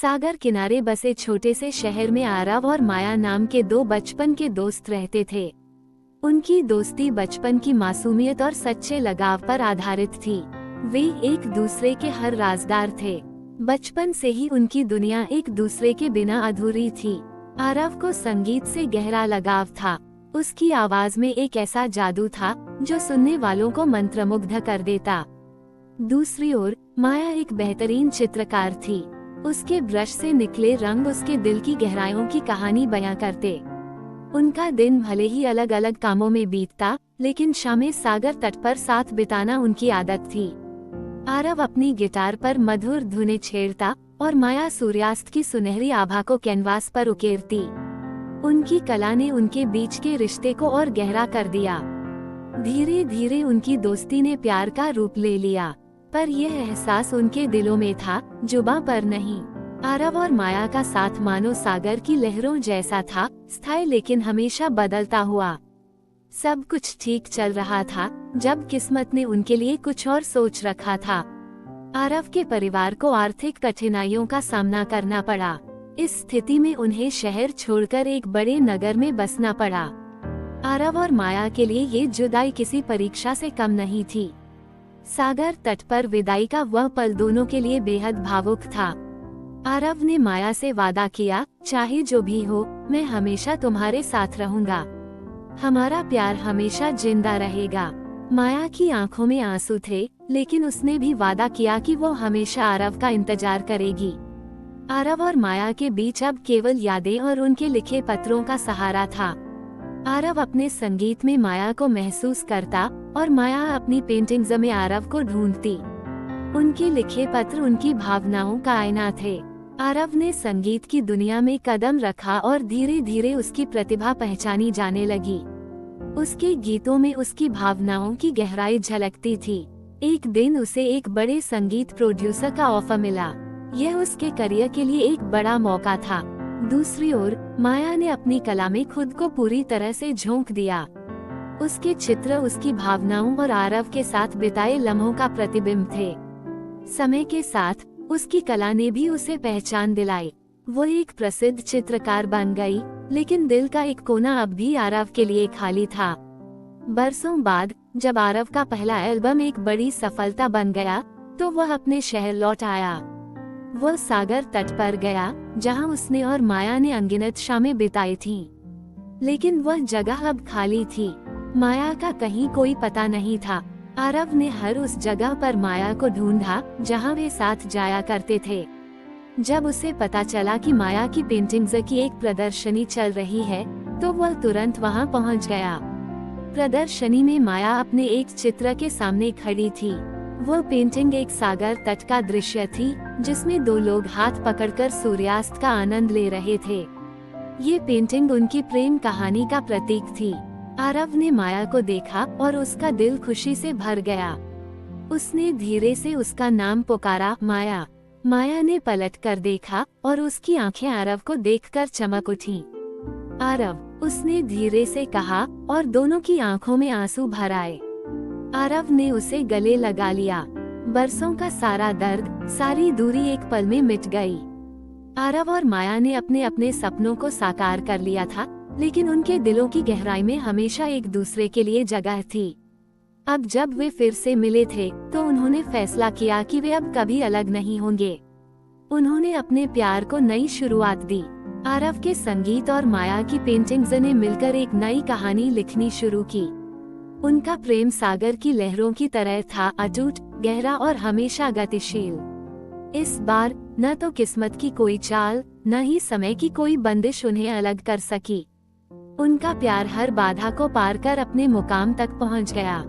सागर किनारे बसे छोटे से शहर में आरव और माया नाम के दो बचपन के दोस्त रहते थे। उनकी दोस्ती बचपन की मासूमियत और सच्चे लगाव पर आधारित थी। वे एक दूसरे के हर राजदार थे। बचपन से ही उनकी दुनिया एक दूसरे के बिना अधूरी थी। आरव को संगीत से गहरा लगाव था। उसकी आवाज में एक ऐसा जादू था जो सुनने वालों को मंत्रमुग्ध कर देता। दूसरी ओर माया एक बेहतरीन चित्रकार थी। उसके ब्रश से निकले रंग उसके दिल की गहराइयों की कहानी बयां करते। उनका दिन भले ही अलग अलग कामों में बीतता, लेकिन शामें सागर तट पर साथ बिताना उनकी आदत थी। आरव अपनी गिटार पर मधुर धुनें छेड़ता और माया सूर्यास्त की सुनहरी आभा को कैनवास पर उकेरती। उनकी कला ने उनके बीच के रिश्ते को और गहरा कर दिया। धीरे धीरे उनकी दोस्ती ने प्यार का रूप ले लिया, पर यह एहसास उनके दिलों में था, जुबां पर नहीं। आरव और माया का साथ मानो सागर की लहरों जैसा था, स्थायी लेकिन हमेशा बदलता हुआ। सब कुछ ठीक चल रहा था जब किस्मत ने उनके लिए कुछ और सोच रखा था। आरव के परिवार को आर्थिक कठिनाइयों का सामना करना पड़ा। इस स्थिति में उन्हें शहर छोड़कर एक बड़े नगर में बसना पड़ा। आरव और माया के लिए ये जुदाई किसी परीक्षा से कम नहीं थी। सागर तट पर विदाई का वह पल दोनों के लिए बेहद भावुक था। आरव ने माया से वादा किया, चाहे जो भी हो, मैं हमेशा तुम्हारे साथ रहूंगा। हमारा प्यार हमेशा जिंदा रहेगा। माया की आंखों में आंसू थे, लेकिन उसने भी वादा किया कि वो हमेशा आरव का इंतजार करेगी। आरव और माया के बीच अब केवल यादें और उनके लिखे पत्रों का सहारा था। आरव अपने संगीत में माया को महसूस करता और माया अपनी पेंटिंग्स में आरव को ढूंढती। उनके लिखे पत्र उनकी भावनाओं का आईना थे। आरव ने संगीत की दुनिया में कदम रखा और धीरे धीरे उसकी प्रतिभा पहचानी जाने लगी। उसके गीतों में उसकी भावनाओं की गहराई झलकती थी। एक दिन उसे एक बड़े संगीत प्रोड्यूसर का ऑफर मिला। यह उसके करियर के लिए एक बड़ा मौका था। दूसरी ओर माया ने अपनी कला में खुद को पूरी तरह से झोंक दिया। उसके चित्र उसकी भावनाओं और आरव के साथ बिताए लम्हों का प्रतिबिंब थे। समय के साथ उसकी कला ने भी उसे पहचान दिलाई। वो एक प्रसिद्ध चित्रकार बन गई, लेकिन दिल का एक कोना अब भी आरव के लिए खाली था। बरसों बाद जब आरव का पहला एल्बम एक बड़ी सफलता बन गया, तो वह अपने शहर लौट आया। वह सागर तट पर गया, जहां उसने और माया ने अनगिनत शामें बिताई थीं। लेकिन वह जगह अब खाली थी। माया का कहीं कोई पता नहीं था। आरव ने हर उस जगह पर माया को ढूंढा जहां वे साथ जाया करते थे। जब उसे पता चला कि माया की पेंटिंग्स की एक प्रदर्शनी चल रही है, तो वह तुरंत वहां पहुंच गया। प्रदर्शनी में माया अपने एक चित्र के सामने खड़ी थी। वह पेंटिंग एक सागर तट का दृश्य थी, जिसमें दो लोग हाथ पकड़कर सूर्यास्त का आनंद ले रहे थे। ये पेंटिंग उनकी प्रेम कहानी का प्रतीक थी। आरव ने माया को देखा और उसका दिल खुशी से भर गया। उसने धीरे से उसका नाम पुकारा, माया। माया ने पलट कर देखा और उसकी आंखें आरव को देखकर चमक उठीं। आरव, उसने धीरे से कहा, और दोनों की आंखों में आंसू भर आए। आरव ने उसे गले लगा लिया। बरसों का सारा दर्द, सारी दूरी एक पल में मिट गई। आरव और माया ने अपने अपने सपनों को साकार कर लिया था, लेकिन उनके दिलों की गहराई में हमेशा एक दूसरे के लिए जगह थी। अब जब वे फिर से मिले थे, तो उन्होंने फैसला किया कि वे अब कभी अलग नहीं होंगे। उन्होंने अपने प्यार को नई शुरुआत दी। आरव के संगीत और माया की पेंटिंग्स ने मिलकर एक नई कहानी लिखनी शुरू की। उनका प्रेम सागर की लहरों की तरह था, अटूट, गहरा और हमेशा गतिशील। इस बार न तो किस्मत की कोई चाल, न ही समय की कोई बंदिश उन्हें अलग कर सकी। उनका प्यार हर बाधा को पार कर अपने मुकाम तक पहुंच गया।